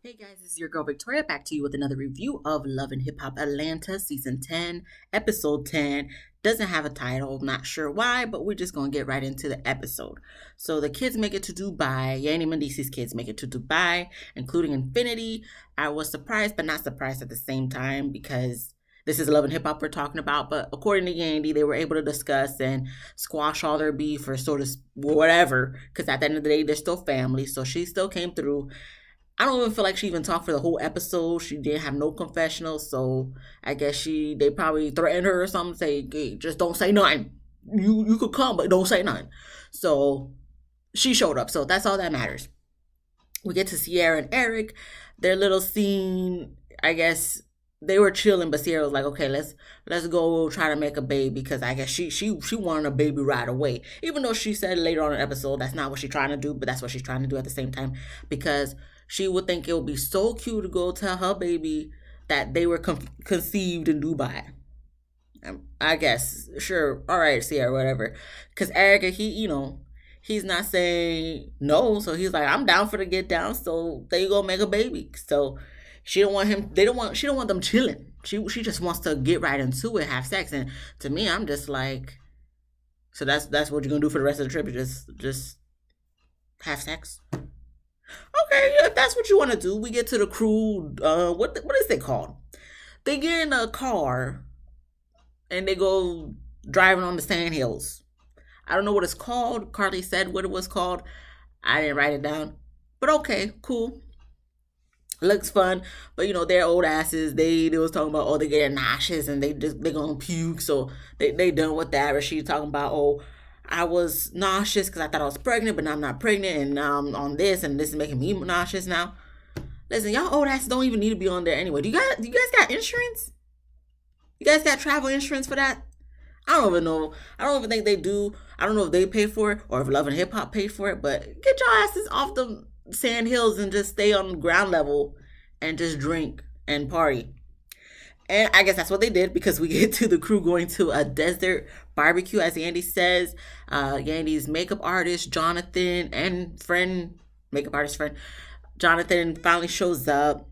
Hey guys, this is your girl Victoria back to you with another review of Love and Hip Hop Atlanta Season 10, Episode 10. Doesn't have a title, not sure why, but we're just going to get right into the episode. So the kids make it to Dubai. Yandy Mendice's kids make it to Dubai, including Infinity. I was surprised, but not surprised at the same time because this is Love and Hip Hop we're talking about. But according to Yandy, they were able to discuss and squash all their beef or sort of whatever because at the end of the day, they're still family. So she still came through. I don't even feel like she even talked for the whole episode. She didn't have no confessional, so I guess they probably threatened her or something, say, hey, just don't say nothing. You could come, but don't say nothing. So she showed up, so that's all that matters. We get to Sierra and Eric, their little scene. I guess they were chilling, but Sierra was like, okay, let's go try to make a baby because I guess she wanted a baby right away. Even though she said later on in the episode that's not what she's trying to do, but that's what she's trying to do at the same time because she would think it would be so cute to go tell her baby that they were conceived in Dubai. I guess, sure, all right, Sierra, whatever. Because Erica, he's not saying no, so he's like, I'm down for the get down. So they go make a baby. So she don't want him. They don't want. She don't want them chilling. She just wants to get right into it, have sex. And to me, I'm just like, so that's what you're gonna do for the rest of the trip. Just have sex. Okay, if that's what you want to do, we get to the crew. What is it called? They get in a car and they go driving on the sand hills. I don't know what it's called. Carly said what it was called. I didn't write it down, but okay, cool. Looks fun, but they're old asses. They was talking about they getting nauseous and they gonna puke, so they done with that. Rashid talking about I was nauseous because I thought I was pregnant, but now I'm not pregnant, and now I'm on this, and this is making me nauseous now. Listen, y'all old asses don't even need to be on there anyway. Do you guys got insurance? You guys got travel insurance for that? I don't even know. I don't even think they do. I don't know if they pay for it or if Love and Hip Hop paid for it, but get your asses off the sand hills and just stay on ground level and just drink and party. And I guess that's what they did because we get to the crew going to a desert barbecue, as Yandy says. Yandy's makeup artist, Jonathan, and makeup artist friend, Jonathan finally shows up.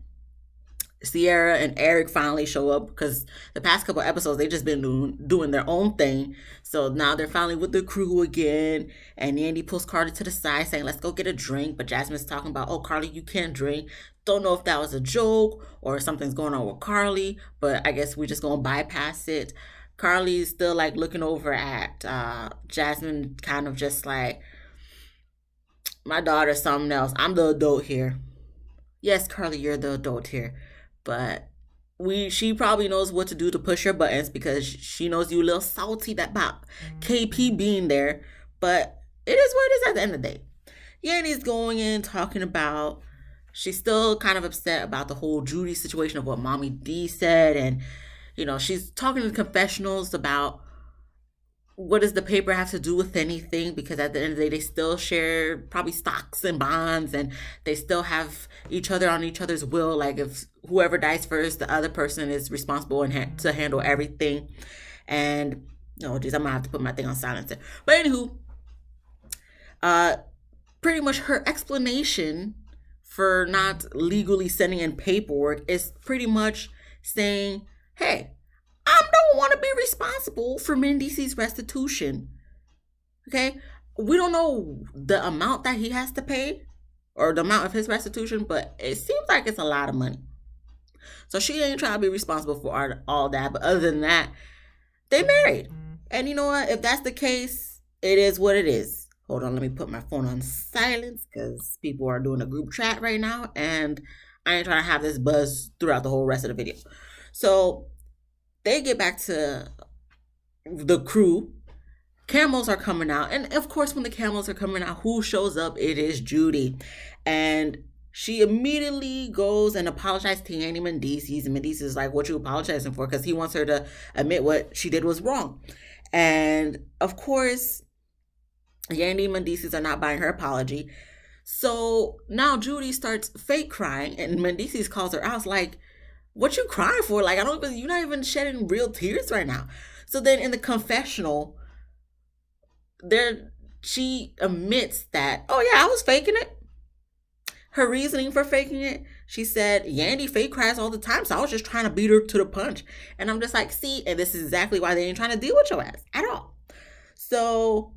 Sierra and Eric finally show up because the past couple episodes they just been doing their own thing. So now they're finally with the crew again. And Yandy pulls Carly to the side saying, let's go get a drink. But Jasmine's talking about, oh, Carly, you can't drink. Don't know if that was a joke or something's going on with Carly, but I guess we're just gonna bypass it. Carly's still like looking over at Jasmine, kind of just like, my daughter's something else. I'm the adult here. Yes, Carly, you're the adult here. But she probably knows what to do to push her buttons because she knows you a little salty that about KP being there. But it is what it is at the end of the day. Yandy's going in talking about she's still kind of upset about the whole Judy situation of what Mommy D said, and she's talking in confessionals about what does the paper have to do with anything, because at the end of the day they still share probably stocks and bonds and they still have each other on each other's will, like if whoever dies first the other person is responsible and to handle everything. And oh geez, I'm gonna have to put my thing on silence there. But anywho, pretty much her explanation for not legally sending in paperwork is pretty much saying, hey, I don't want to be responsible for Mendice's restitution. Okay? We don't know the amount that he has to pay or the amount of his restitution, but it seems like it's a lot of money. So she ain't trying to be responsible for all that. But other than that, they married. And you know what? If that's the case, it is what it is. Hold on, let me put my phone on silence because people are doing a group chat right now and I ain't trying to have this buzz throughout the whole rest of the video. So they get back to the crew. Camels are coming out. And of course, when the camels are coming out, who shows up? It is Judy. And she immediately goes and apologizes to Yandy Mendices. And Mendices is like, what you apologizing for? Because he wants her to admit what she did was wrong. And of course, Yandy Mendices are not buying her apology. So now Judy starts fake crying. And Mendices calls her out like, what you crying for? Like, you're not even shedding real tears right now. So then in the confessional, she admits that, oh yeah, I was faking it. her reasoning for faking it, she said, Yandy fake cries all the time, so I was just trying to beat her to the punch. And I'm just like, see, and this is exactly why they ain't trying to deal with your ass at all. So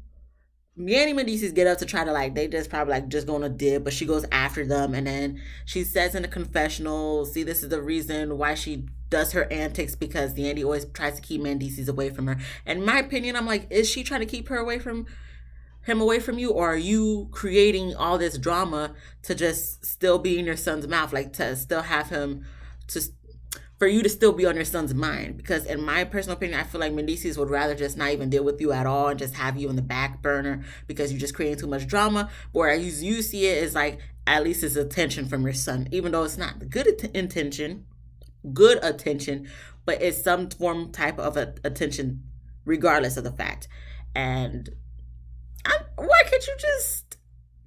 Yandy Mendeecees get up to try to they just probably just going to dip, but she goes after them, and then she says in the confessional, see, this is the reason why she does her antics, because Yandy always tries to keep Mendeecees away from her. And in my opinion, I'm like, is she trying to keep her away from him away from you, or are you creating all this drama to just still be in your son's mouth, to still have him to for you to still be on your son's mind? Because in my personal opinion, I feel like Mendeecees would rather just not even deal with you at all and just have you in the back burner because you're just creating too much drama. Whereas you see it as at least it's attention from your son, even though it's not the good attention, but it's some form type of attention regardless of the fact. And why can't you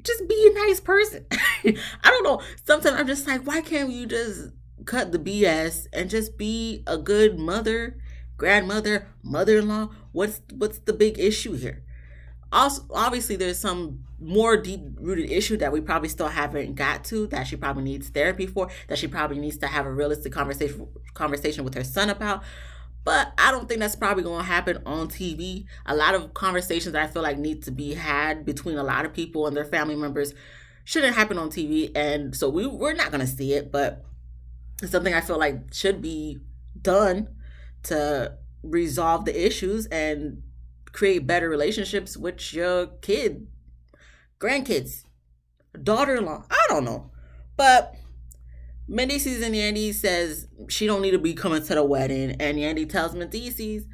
just be a nice person? I don't know. Sometimes I'm just like, why can't you just cut the BS and just be a good mother, grandmother, mother-in-law? What's the big issue here? Also, obviously, there's some more deep-rooted issue that we probably still haven't got to, that she probably needs therapy for, that she probably needs to have a realistic conversation with her son about. But I don't think that's probably going to happen on TV. A lot of conversations that I feel like need to be had between a lot of people and their family members shouldn't happen on TV. And so we're not going to see it, but it's something I feel like should be done to resolve the issues and create better relationships with your kid, grandkids, daughter-in-law. I don't know. But Mendeecees and Yandy says she don't need to be coming to the wedding, and Yandy tells Mendeecees,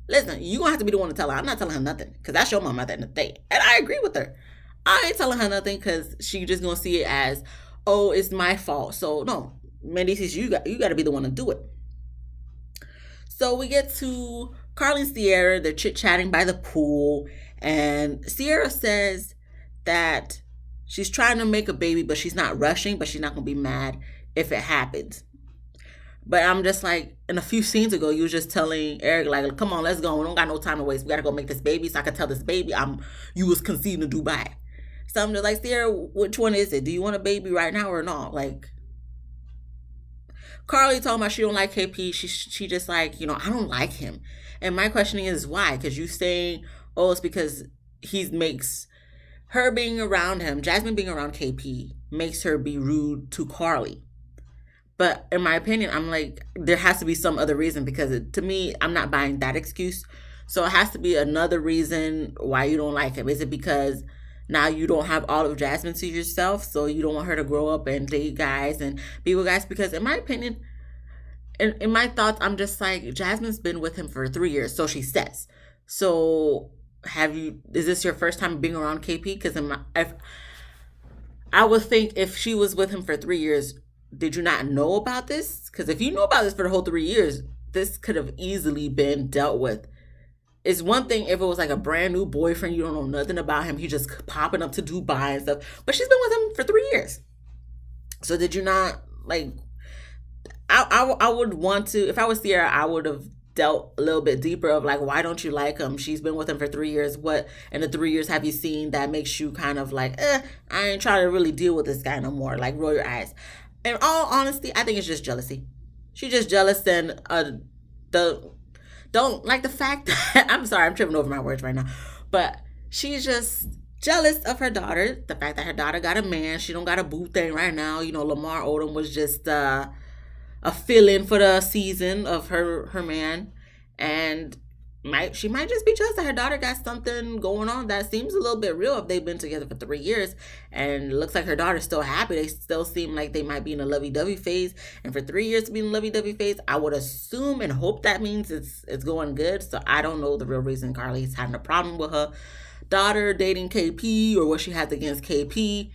listen, you gonna have to be the one to tell her. I'm not telling her nothing, because that's your mom at the end of the day. And I agree with her. I ain't telling her nothing because she just gonna see it as, oh, it's my fault. So no, Mendeecees, you got to be the one to do it. So we get to Carly and Ciara. They're chit-chatting by the pool, and Ciara says that she's trying to make a baby, but she's not rushing, but she's not going to be mad if it happens. But I'm just like, in a few scenes ago, you was just telling Eric, come on, let's go. We don't got no time to waste. We got to go make this baby so I can tell this baby you was conceived in Dubai. So I'm just like, Ciara, which one is it? Do you want a baby right now or not? Carly talking about she don't like KP. She just I don't like him. And my questioning is why? Because you saying, oh, it's because he makes her being around him, Jasmine being around KP, makes her be rude to Carly. But in my opinion, I'm like, there has to be some other reason, because to me, I'm not buying that excuse. So it has to be another reason why you don't like him. Is it because now you don't have all of Jasmine to yourself, so you don't want her to grow up and date guys and be with guys? Because in my opinion, in my thoughts, I'm just like, Jasmine's been with him for 3 years, so she says. So is this your first time being around KP? Because if I would think if she was with him for 3 years, did you not know about this? Because if you know about this for the whole 3 years, this could have easily been dealt with. It's one thing if it was a brand new boyfriend, you don't know nothing about him, he's just popping up to Dubai and stuff. But she's been with him for 3 years. So did you not, I would want to, if I was Ciara, I would have dealt a little bit deeper of why don't you like him? She's been with him for 3 years. What in the 3 years have you seen that makes you kind of I ain't trying to really deal with this guy no more? Roll your eyes. In all honesty, I think it's just jealousy. She's just jealous, and don't like the fact that, I'm sorry, I'm tripping over my words right now, but she's just jealous of her daughter, the fact that her daughter got a man. She don't got a boo thing right now. Lamar Odom was just a fill-in for the season of her man, and she might just be jealous that her daughter got something going on that seems a little bit real if they've been together for 3 years, and it looks like her daughter's still happy. They still seem like they might be in a lovey-dovey phase, and for 3 years to be in a lovey-dovey phase, I would assume and hope that means it's going good. So I don't know the real reason Carly's having a problem with her daughter dating KP, or what she has against KP.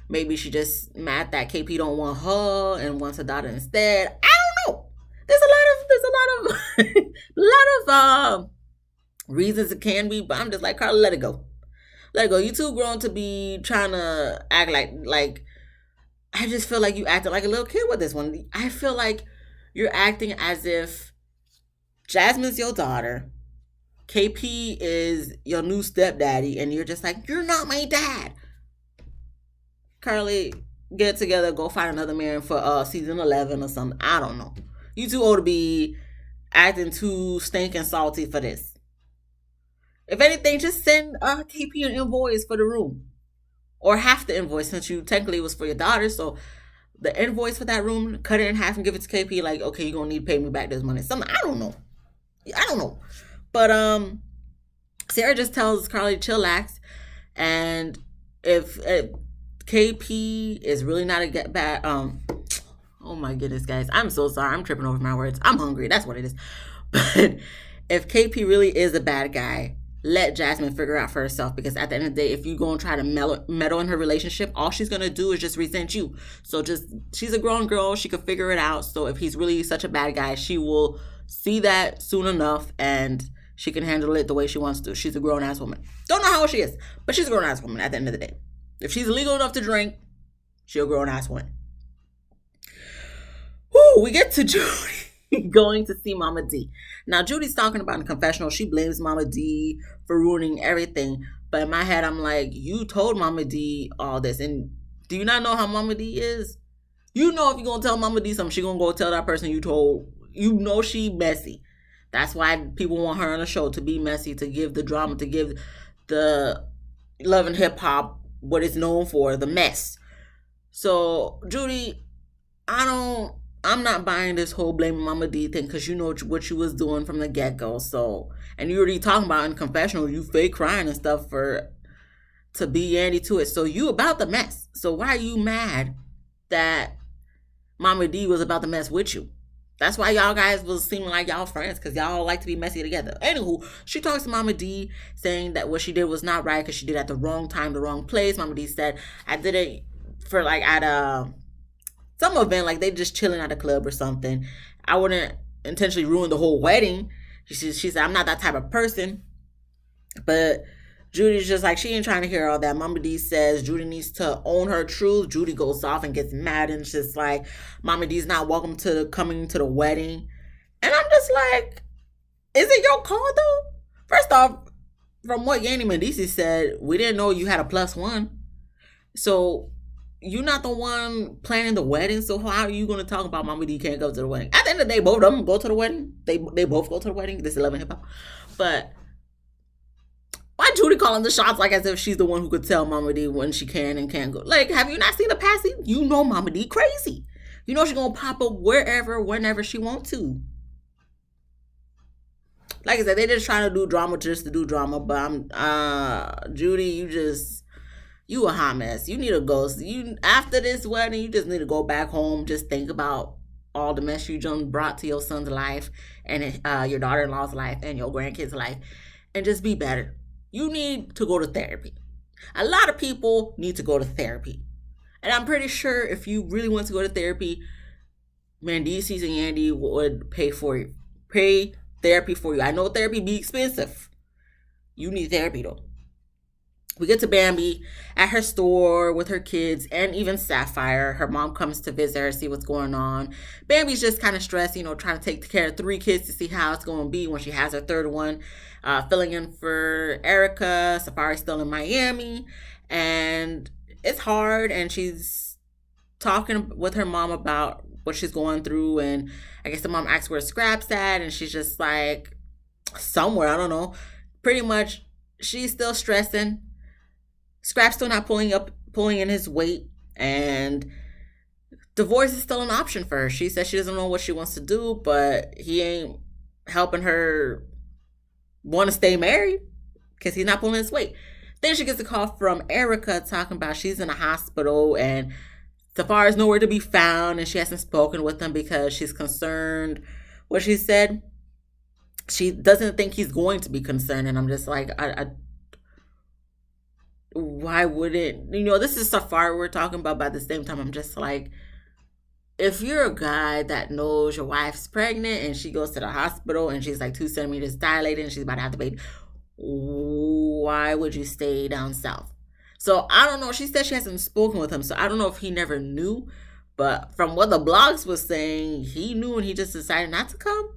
Maybe she just mad that KP don't want her and wants her daughter instead. I don't know. There's a lot of reasons it can be, but I'm just like, Carly, let it go. Let it go. You too grown to be trying to act like I just feel like you acted like a little kid with this one. I feel like you're acting as if Jasmine's your daughter, KP is your new stepdaddy, and you're just like, you're not my dad. Carly, get together, go find another man for season 11 or something. I don't know. You too old to be acting too stinking salty for this. If anything, just send KP an invoice for the room, or half the invoice, since you technically it was for your daughter. So the invoice for that room, cut it in half and give it to KP. Like, okay, you're gonna need to pay me back this money. Something, I don't know. But Sarah just tells Carly to chillax, and if KP is really not a get bad oh my goodness, guys, I'm so sorry, I'm tripping over my words. I'm hungry, that's what it is. But if KP really is a bad guy, let Jasmine figure out for herself, because at the end of the day, if you're going to try to meddle in her relationship, all she's going to do is just resent you. So just, she's a grown girl, she could figure it out. So if he's really such a bad guy, she will see that soon enough, and she can handle it the way she wants to. She's a grown-ass woman. Don't know how old she is, but she's a grown-ass woman at the end of the day. If she's legal enough to drink, she's a grown-ass woman. Whew, we get to Judy going to see Mama D. Now, Judy's talking about in the confessional, she blames Mama D for ruining everything. But in my head, I'm like, you told Mama D all this. And do you not know how Mama D is? You know if you're going to tell Mama D something, she's going to go tell that person you told. You know she messy. That's why people want her on the show, to be messy, to give the drama, to give the Love and Hip Hop what it's known for, the mess. So, Judy, I'm not buying this whole blaming Mama D thing, because you know what she was doing from the get-go. So, and you already talking about in confessional, you fake crying and stuff to be Yandy to it. So you about the mess. So why are you mad that Mama D was about to mess with you? That's why y'all guys was seeming like y'all friends, because y'all like to be messy together. Anywho, she talks to Mama D, saying that what she did was not right, because she did it at the wrong time, the wrong place. Mama D said, I did it for like at some event, like they just chilling at a club or something. I wouldn't intentionally ruin the whole wedding. She said, I'm not that type of person. But Judy's just like, she ain't trying to hear all that. Mama D says Judy needs to own her truth. Judy goes off and gets mad, and just like, Mama D's not welcome to coming to the wedding. And I'm just like, is it your call though? First off, from what Yandy Mendici said, we didn't know you had a +1. So you're not the one planning the wedding. So how are you going to talk about Mama D can't go to the wedding? At the end of the day, both of them go to the wedding. They both go to the wedding. This is Love and Hip Hop. But why Judy calling the shots like as if she's the one who could tell Mama D when she can and can't go? Like, have you not seen the past? You know Mama D crazy. You know she's going to pop up wherever, whenever she wants to. Like I said, they just trying to do drama just to do drama. But Judy, you a hot mess. You need a ghost. You, after this wedding, you just need to go back home. Just think about all the mess you just brought to your son's life, and your daughter-in-law's life, and your grandkids' life, and just be better. You need to go to therapy. A lot of people need to go to therapy. And I'm pretty sure if you really want to go to therapy, Mendici and Yandy would pay therapy for you. I know therapy be expensive. You need therapy though. We get to Bambi at her store with her kids and even Sapphire. Her mom comes to visit her, see what's going on. Bambi's just kind of stressed, trying to take care of 3 kids to see how it's going to be when she has her 3rd one. Filling in for Erica. Safari's still in Miami. And it's hard, and she's talking with her mom about what she's going through. And I guess the mom asks where Scrap's at, and she's just like, somewhere, I don't know. Pretty much, she's still stressing. Scrap's still not pulling in his weight, and divorce is still an option for her. She says she doesn't know what she wants to do, but he ain't helping her want to stay married because he's not pulling his weight. Then she gets a call from Erica talking about she's in a hospital and Safari's nowhere to be found, and she hasn't spoken with him because she's concerned. What she said, she doesn't think he's going to be concerned, and I'm just like, why wouldn't, this is Safari we're talking about, but at the same time, I'm just like, if you're a guy that knows your wife's pregnant and she goes to the hospital and she's like 2 centimeters dilated and she's about to have the baby, why would you stay down south? So I don't know. She said she hasn't spoken with him, so I don't know if he never knew. But from what the blogs was saying, he knew and he just decided not to come.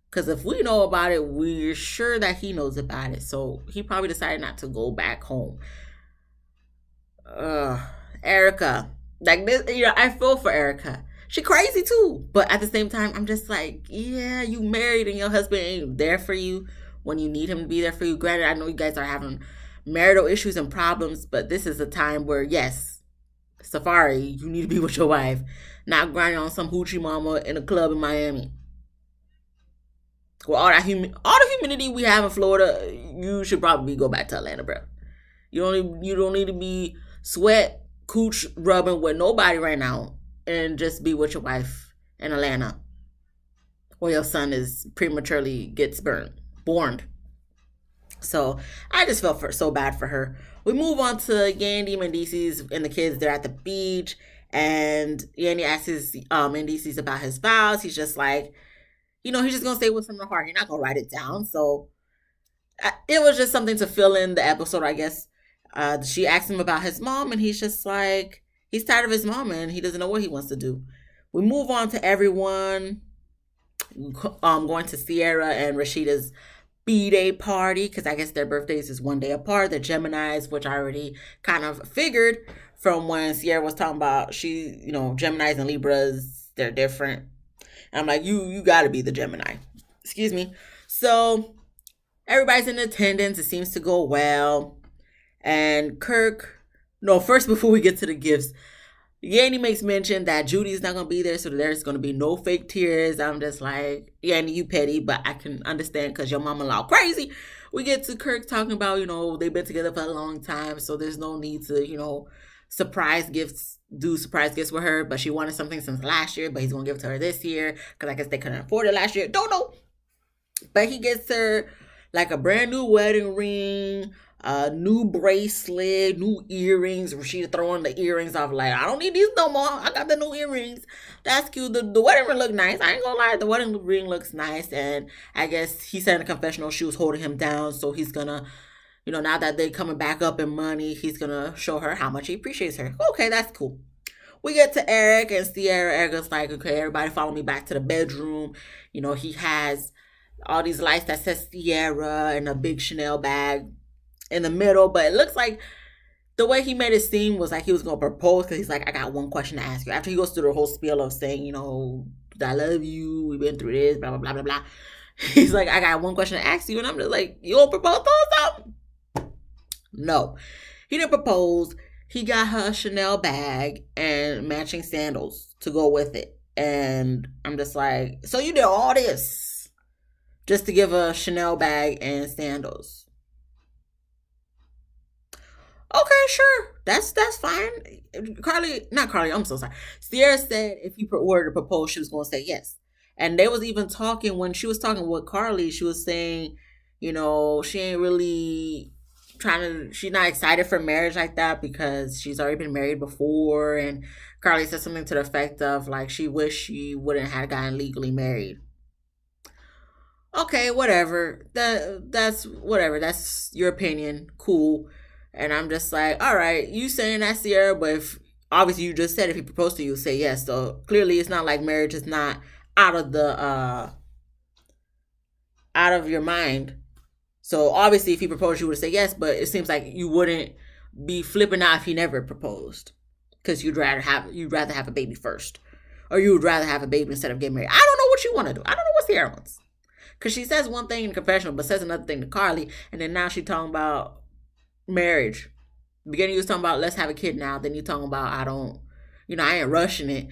Because if we know about it, we're sure that he knows about it. So he probably decided not to go back home. Erica, Like this, I feel for Erica. She crazy too, but at the same time, I'm just like, yeah, you married and your husband ain't there for you when you need him to be there for you. Granted, I know you guys are having marital issues and problems, but this is a time where, yes, Safari, you need to be with your wife, not grinding on some hoochie mama in a club in Miami. Well, all the humidity we have in Florida, you should probably go back to Atlanta, bro. You don't need to be sweat cooch rubbing with nobody right now, and just be with your wife in Atlanta, or your son is prematurely gets born. So I just felt so bad for her. We move on to Yandy, Mendeecees, and the kids. They're at the beach, and Yandy asks Mendeecees about his vows. He's just like, he's just gonna say what's in the heart. He's not gonna write it down. So it was just something to fill in the episode, I guess. She asked him about his mom, and he's just like, he's tired of his mom, and he doesn't know what he wants to do. We move on to everyone going to Sierra and Rashida's B-Day party, because I guess their birthdays is one day apart. They're Geminis, which I already kind of figured from when Sierra was talking about Geminis and Libras, they're different. And I'm like, you got to be the Gemini. Excuse me. So everybody's in attendance. It seems to go well. And first, before we get to the gifts, Yandy makes mention that Judy's not going to be there, so there's going to be no fake tears. I'm just like, Yandy, you petty, but I can understand because your mama-in-law crazy. We get to Kirk talking about, they've been together for a long time, so there's no need to, do surprise gifts with her, but she wanted something since last year, but he's going to give it to her this year because I guess they couldn't afford it last year. Don't know. But he gets her like a brand new wedding ring, new bracelet, new earrings. Rashida throwing the earrings off like, I don't need these no more. I got the new earrings. That's cute. The wedding ring look nice. I ain't gonna lie. The wedding ring looks nice. And I guess he said in the confessional she was holding him down. So he's gonna, now that they're coming back up in money, he's gonna show her how much he appreciates her. Okay, that's cool. We get to Eric and Sierra. Eric's like, okay, everybody follow me back to the bedroom. He has all these lights that says Sierra and a big Chanel bag in the middle, but it looks like the way he made it seem was like he was going to propose, because he's like, I got one question to ask you. After he goes through the whole spiel of saying, I love you, we've been through this, blah, blah, blah, blah, blah. He's like, I got one question to ask you, and I'm just like, you don't propose or something? No. He didn't propose. He got her a Chanel bag and matching sandals to go with it. And I'm just like, so you did all this just to give a Chanel bag and sandals? Okay, sure. That's fine. I'm so sorry. Sierra said if he were to propose, she was going to say yes. And they was even talking, when she was talking with Carly, she was saying, she ain't really she's not excited for marriage like that because she's already been married before. And Carly said something to the effect of like, she wished she wouldn't have gotten legally married. Okay, whatever. That's whatever. That's your opinion. Cool. And I'm just like, all right, you saying that, Sierra, but obviously you just said if he proposed to you, say yes. So clearly it's not like marriage is not out of your mind. So obviously if he proposed, you would say yes, but it seems like you wouldn't be flipping out if he never proposed, because you'd rather have a baby first, or you would rather have a baby instead of getting married. I don't know what you want to do. I don't know what Sierra wants, because she says one thing in the confessional but says another thing to Carly, and then now she's talking about marriage. Beginning you was talking about let's have a kid now, then you talking about I ain't rushing it.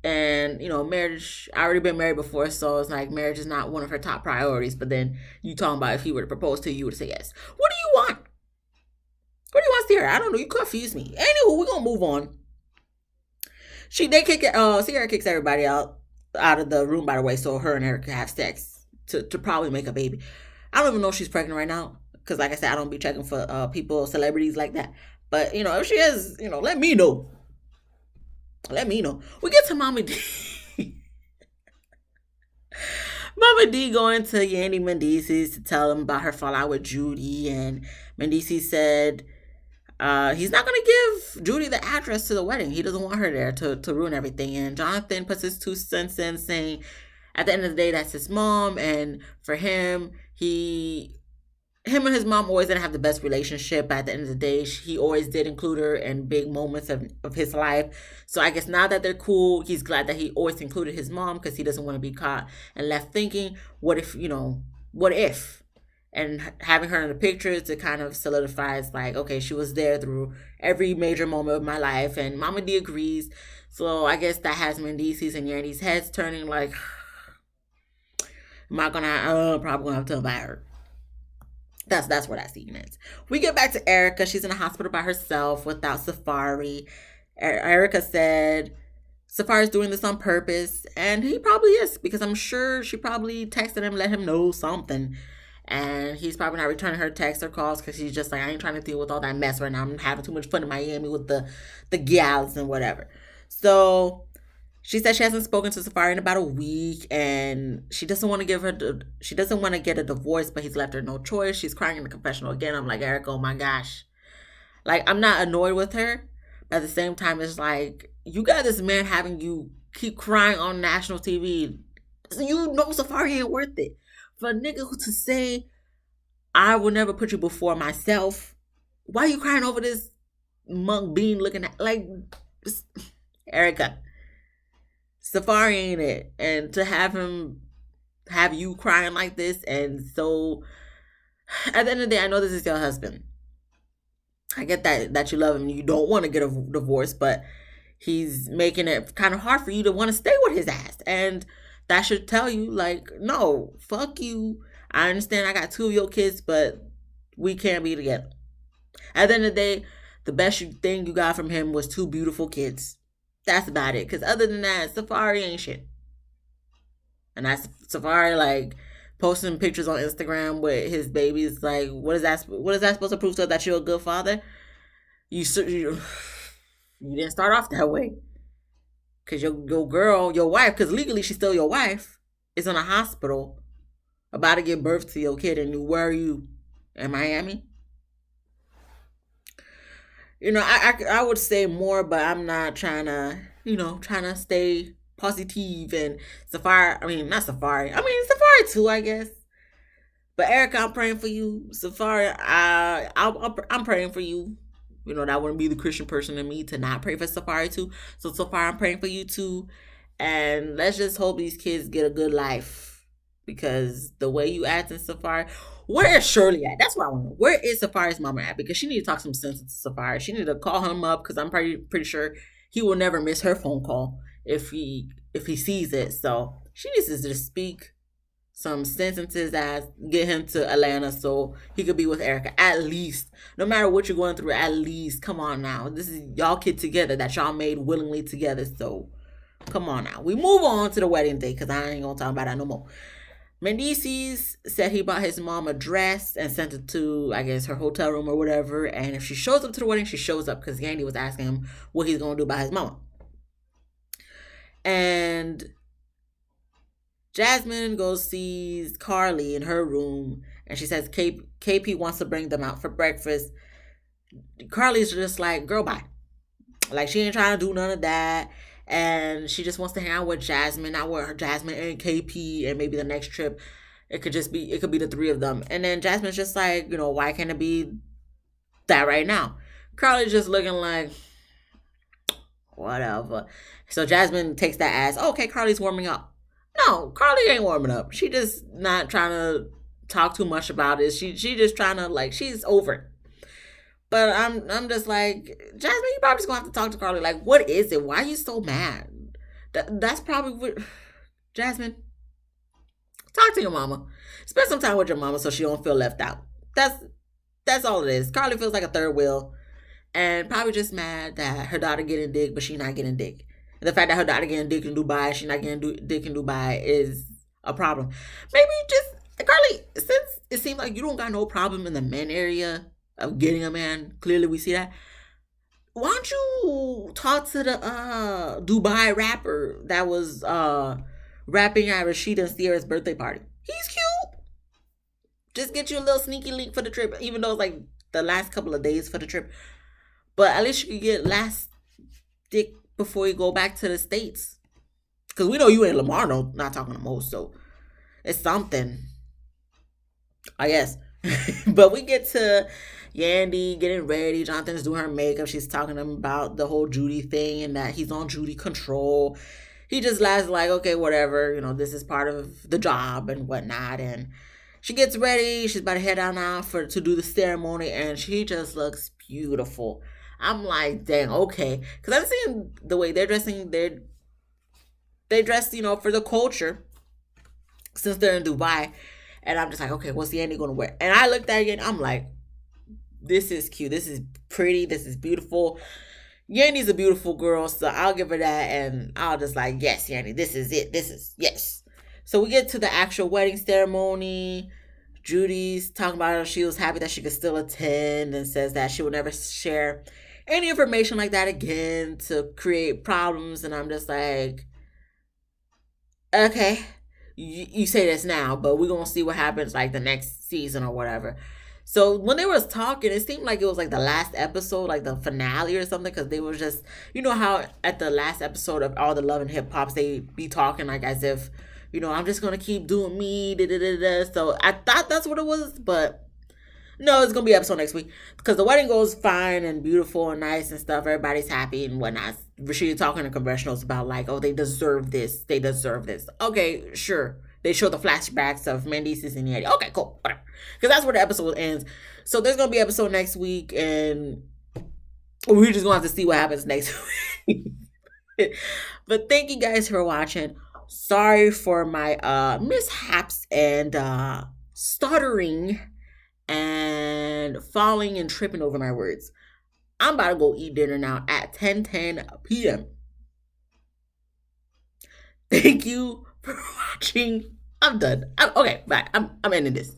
And marriage, I already been married before, so it's like marriage is not one of her top priorities. But then you talking about if he were to propose to you, you would say yes. What do you want? What do you want, Sierra? I don't know, you confuse me. Anywho, we're gonna move on. Sierra kicks everybody out of the room, by the way, so her and Eric can have sex to probably make a baby. I don't even know if she's pregnant right now, because like I said, I don't be checking for celebrities like that. But if she is, let me know. Let me know. We get to Mama D. Mama D going to Yandy Mendeecees to tell him about her fallout with Judy, and Mendeecees said he's not going to give Judy the address to the wedding. He doesn't want her there to ruin everything. And Jonathan puts his 2 cents in, saying at the end of the day, that's his mom, and for him, he him and his mom always didn't have the best relationship. But at the end of the day, he always did include her in big moments of his life. So I guess now that they're cool, he's glad that he always included his mom because he doesn't want to be caught and left thinking, what if, what if? And having her in the pictures, it kind of solidifies like, okay, she was there through every major moment of my life, and Mama D agrees. So I guess that has Mendices and Yandy's heads turning like, am I gonna probably gonna have to invite her. That's where that scene is. We get back to Erica. She's in a hospital by herself without Safari. Erica said Safari's doing this on purpose, and he probably is because I'm sure she probably texted him, let him know something. And he's probably not returning her texts or calls because he's just like, I ain't trying to deal with all that mess right now. I'm having too much fun in Miami with the gals and whatever. So she said she hasn't spoken to Safari in about a week, and she doesn't want to get a divorce, but he's left her no choice. She's crying in the confessional again. I'm like, Erica, oh my gosh, like I'm not annoyed with her, but at the same time, it's like you got this man having you keep crying on national TV. So you know Safari ain't worth it for a nigga to say I will never put you before myself. Why are you crying over this monk bean looking at like Erica? Safari ain't it. And to have him have you crying like this, and so at the end of the day, I know this is your husband. I get that you love him and you don't want to get a divorce, but he's making it kind of hard for you to want to stay with his ass. And that should tell you, like, no, fuck you. I understand I got two of your kids, but we can't be together. At the end of the day, the best thing you got from him was two beautiful kids. That's about it. Because other than that, Safari ain't shit. And that's Safari, like, posting pictures on Instagram with his babies. Like, what is that? What is that supposed to prove to us, that you're a good father? You didn't start off that way. Because your girl, your wife, because legally she's still your wife, is in a hospital about to give birth to your kid. And where are you? In Miami? I would say more, but I'm not trying to, trying to stay positive. And Safari, I mean, not Safari. I mean, Safari too, I guess. But Erica, I'm praying for you. Safari, I'm praying for you. That wouldn't be the Christian person in me to not pray for Safari too. So Safari, I'm praying for you too. And let's just hope these kids get a good life. Because the way you act in Safari, where is Shirley at? That's what I want to know. Where is Safari's mama at? Because she need to talk some sense to Safari. She need to call him up because I'm pretty sure he will never miss her phone call if he sees it. So she needs to just speak some sentences as get him to Atlanta so he could be with Erica. At least. No matter what you're going through, at least. Come on now. This is y'all kid together that y'all made willingly together. So come on now. We move on to the wedding day because I ain't gonna talk about that no more. Mendices said he bought his mom a dress and sent it to, I guess, her hotel room or whatever. And if she shows up to the wedding, she shows up because Yandy was asking him what he's going to do by his mama. And Jasmine goes sees Carly in her room, and she says KP wants to bring them out for breakfast. Carly's just like, girl, bye. Like, she ain't trying to do none of that. And she just wants to hang out with Jasmine, not with her Jasmine and KP, and maybe the next trip it could be the three of them. And then Jasmine's just like, why can't it be that right now? Carly's just looking like, whatever. So Jasmine takes that as, okay, Carly's warming up. No, Carly ain't warming up. She just not trying to talk too much about it. She just trying to, like, she's over it. But I'm just like, Jasmine, you probably just gonna have to talk to Carly. Like, what is it? Why are you so mad? That's probably what. Jasmine, talk to your mama. Spend some time with your mama so she don't feel left out. That's all it is. Carly feels like a third wheel, and probably just mad that her daughter getting dick, but she not getting dick. And the fact that her daughter getting dick in Dubai, she not getting dick in Dubai is a problem. Maybe just Carly, since it seems like you don't got no problem in the men area of getting a man, clearly we see that. Why don't you talk to the Dubai rapper that was rapping at Rashida and Sierra's birthday party? He's cute. Just get you a little sneaky link for the trip, even though it's like the last couple of days for the trip. But at least you could get last dick before you go back to the States. Because we know you ain't Lamar, no, not talking to most, so it's something. I guess. But we get to Yandy getting ready. Jonathan's doing her makeup. She's talking to him about the whole Judy thing and that he's on Judy control. He just laughs like, okay, whatever. This is part of the job and whatnot. And she gets ready. She's about to head out now to do the ceremony, and she just looks beautiful. I'm like, dang, okay, because I'm seeing the way they're dressing. They dress, for the culture since they're in Dubai. And I'm just like, okay, what's Yandy going to wear? And I looked at it again. I'm like, this is cute. This is pretty. This is beautiful. Yandy's a beautiful girl, so I'll give her that. And I'll just like, yes, Yandy, this is it. This is, yes. So we get to the actual wedding ceremony. Judy's talking about how she was happy that she could still attend and says that she would never share any information like that again to create problems. And I'm just like, okay, you say this now, but we're gonna see what happens like the next season or whatever. So when they was talking, it seemed like it was like the last episode, like the finale or something, because they were just, how at the last episode of all the Love and Hip Hops, they be talking like as if, I'm just gonna keep doing me, da da da da. So I thought that's what it was, but no, it's gonna be episode next week because the wedding goes fine and beautiful and nice and stuff. Everybody's happy and whatnot. Rashida talking to congressionals about like, oh, they deserve this. They deserve this. Okay, sure. They show the flashbacks of Mendeecees and Yandy. Okay, cool, whatever. Because that's where the episode ends. So there's gonna be episode next week, and we're just gonna have to see what happens next week. But thank you guys for watching. Sorry for my mishaps and stuttering and falling and tripping over my words. I'm about to go eat dinner now at 10:10 p.m. Thank you for watching. I'm done. Okay, bye. I'm ending this.